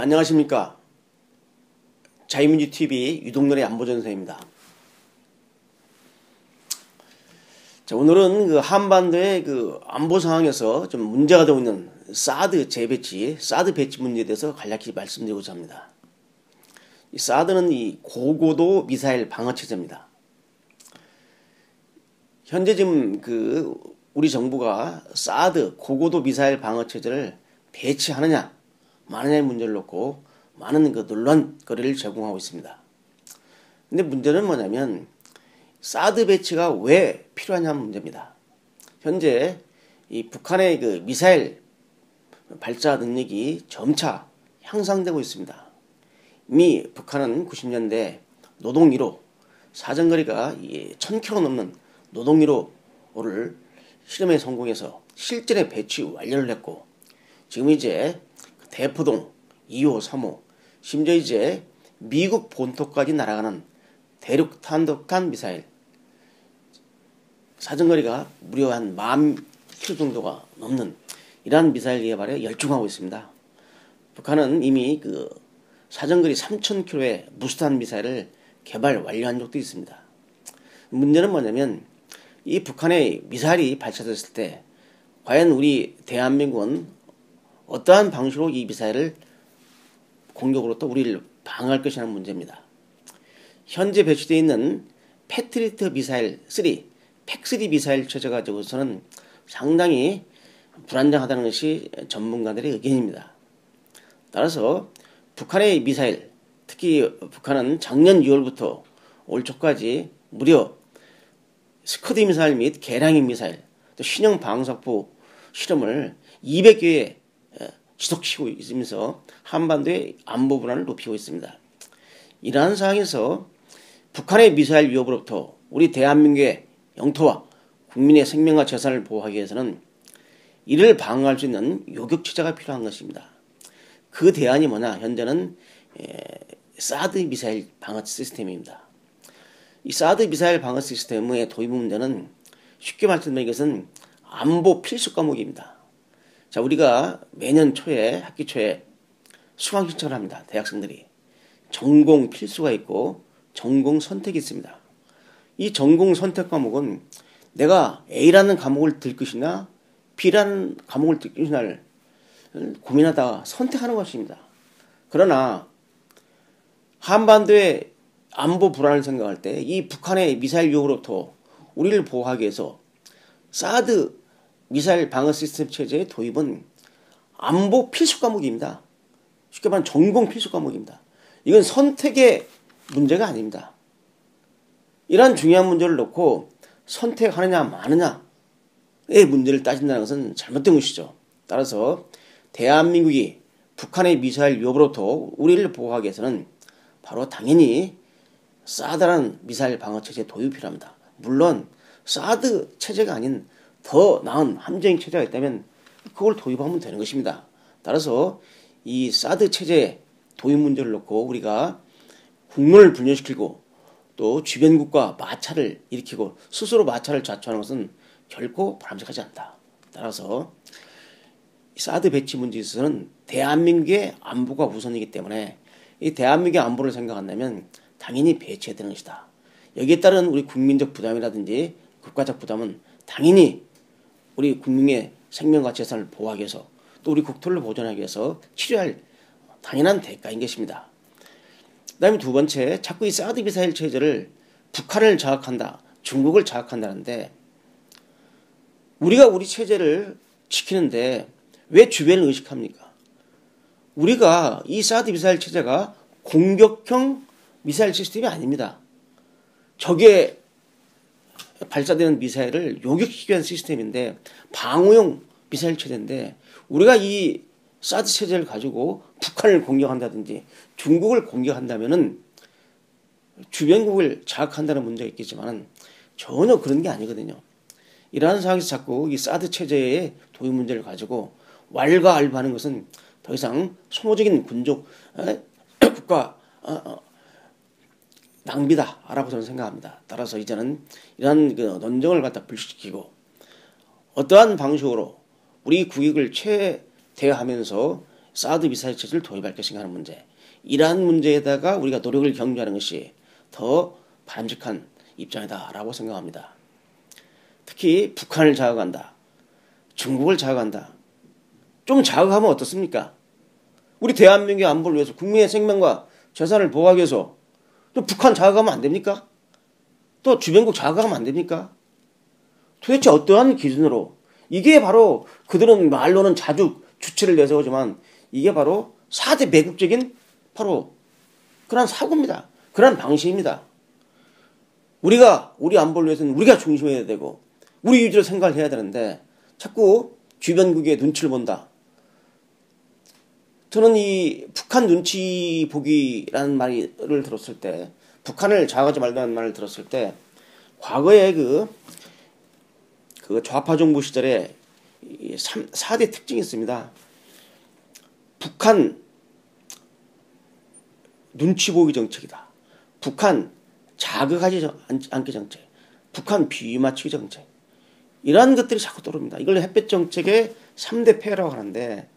안녕하십니까. 자유민주TV 유동열의 안보전선입니다. 자, 오늘은 한반도의 안보 상황에서 좀 문제가 되고 있는 사드 재배치, 사드 배치 문제에 대해서 간략히 말씀드리고자 합니다. 이 사드는 이 고고도 미사일 방어 체제입니다. 현재 지금 우리 정부가 사드 고고도 미사일 방어 체제를 배치하느냐 마느냐의 문제를 놓고 많은 논란거리를 제공하고 있습니다. 근데 문제는 뭐냐면 사드 배치가 왜 필요하냐는 문제입니다. 현재 이 북한의 미사일 발사 능력이 점차 향상되고 있습니다. 이미 북한은 90년대 노동 1호, 사정거리가 1000km 넘는 노동 1호를 실험에 성공해서 실전에 배치 완료를 했고, 지금 이제 대포동 2호, 3호, 심지어 이제 미국 본토까지 날아가는 대륙 탄도탄 미사일, 사정거리가 무려 한 10,000km 정도가 넘는 이러한 미사일 개발에 열중하고 있습니다. 북한은 이미 사정거리 3,000km의 무수탄 미사일을 개발 완료한 적도 있습니다. 문제는 뭐냐면 이 북한의 미사일이 발사됐을 때 과연 우리 대한민국은 어떠한 방식으로 이 미사일을 공격으로 또 우리를 방어할 것이라는 문제입니다. 현재 배치되어 있는 패트리어트 미사일 3, 팩3 미사일 체제 가지고서는 상당히 불안정하다는 것이 전문가들의 의견입니다. 따라서 북한의 미사일, 특히 북한은 작년 6월부터 올 초까지 무려 스커드 미사일 및 계량인 미사일, 또 신형 방사포 실험을 200개에 지속시키고 있으면서 한반도의 안보 불안을 높이고 있습니다. 이러한 상황에서 북한의 미사일 위협으로부터 우리 대한민국의 영토와 국민의 생명과 재산을 보호하기 위해서는 이를 방어할 수 있는 요격체제가 필요한 것입니다. 그 대안이 뭐냐? 현재는 사드 미사일 방어 시스템입니다. 이 사드 미사일 방어 시스템의 도입 문제는 쉽게 말씀드리는 것은 안보 필수 과목입니다. 자, 우리가 매년 초에, 학기 초에 수강 신청을 합니다. 대학생들이. 전공 필수가 있고 전공 선택이 있습니다. 이 전공 선택 과목은 내가 A라는 과목을 들 것이냐 B라는 과목을 들 것이냐를 고민하다가 선택하는 것입니다. 그러나 한반도의 안보 불안을 생각할 때 이 북한의 미사일 위협으로부터 우리를 보호하기 위해서 사드 미사일 방어 시스템 체제의 도입은 안보 필수 과목입니다. 쉽게 말하면 전공 필수 과목입니다. 이건 선택의 문제가 아닙니다. 이러한 중요한 문제를 놓고 선택하느냐 마느냐의 문제를 따진다는 것은 잘못된 것이죠. 따라서 대한민국이 북한의 미사일 위협으로부터 우리를 보호하기 위해서는 바로 당연히 사드라는 미사일 방어 체제 도입이 필요합니다. 물론 사드 체제가 아닌 더 나은 함재형 체제가 있다면 그걸 도입하면 되는 것입니다. 따라서 이 사드 체제 도입 문제를 놓고 우리가 국론을 분열시키고 또 주변국과 마찰을 일으키고 스스로 마찰을 자초하는 것은 결코 바람직하지 않다. 따라서 사드 배치 문제에 있어서는 대한민국의 안보가 우선이기 때문에 이 대한민국의 안보를 생각한다면 당연히 배치해야 되는 것이다. 여기에 따른 우리 국민적 부담이라든지 국가적 부담은 당연히 우리 국민의 생명과 재산을 보호하기 위해서 또 우리 국토를 보존하기 위해서 치료할 당연한 대가인 것입니다. 그 다음에 두 번째, 자꾸 이 사드 미사일 체제를 북한을 장악한다, 중국을 장악한다는데 우리가 우리 체제를 지키는데 왜 주변을 의식합니까? 우리가 이 사드 미사일 체제가 공격형 미사일 시스템이 아닙니다. 적의 발사되는 미사일을 요격시키기 위한 시스템인데 방어용 미사일 체제인데 우리가 이 사드 체제를 가지고 북한을 공격한다든지 중국을 공격한다면은 주변국을 장악한다는 문제가 있겠지만 전혀 그런 게 아니거든요. 이러한 상황에서 자꾸 이 사드 체제의 도입 문제를 가지고 왈가왈부하는 것은 더 이상 소모적인 군족 국가 낭비다라고 저는 생각합니다. 따라서 이제는 이러한 논쟁을 갖다 불식시키고 어떠한 방식으로 우리 국익을 최대하면서 사드 미사일 체제를 도입할 것인가 하는 문제. 이러한 문제에다가 우리가 노력을 경주하는 것이 더 바람직한 입장이다라고 생각합니다. 특히 북한을 자극한다. 중국을 자극한다. 좀 자극하면 어떻습니까? 우리 대한민국의 안보를 위해서 국민의 생명과 재산을 보호하기 위해서 또 북한 자극하면 안 됩니까? 또 주변국 자극하면 안 됩니까? 도대체 어떠한 기준으로 이게 바로 그들은 말로는 자주 주체를 내세우지만 이게 바로 4대 매국적인 바로 그런 사고입니다. 그런 방식입니다. 우리가 우리 안보를 위해서는 우리가 중심해야 되고 우리 위주로 생각을 해야 되는데 자꾸 주변국의 눈치를 본다. 저는 이 북한 눈치 보기라는 말을 들었을 때 북한을 자극하지 말라는 말을 들었을 때 과거에 그 좌파 정부 시절에 4대 특징이 있습니다. 북한 눈치 보기 정책이다. 북한 자극하지 않기 정책. 북한 비위 맞추기 정책. 이러한 것들이 자꾸 떠오릅니다. 이걸 햇볕 정책의 3대 폐해라고 하는데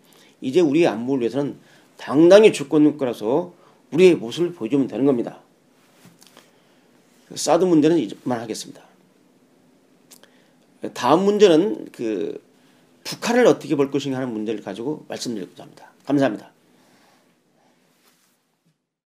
이제 우리의 안보를 위해서는 당당히 주권국가라서 우리의 모습을 보여주면 되는 겁니다. 사드 문제는 이만 하겠습니다. 다음 문제는 북한을 어떻게 볼 것인가 하는 문제를 가지고 말씀드리고자 합니다. 감사합니다.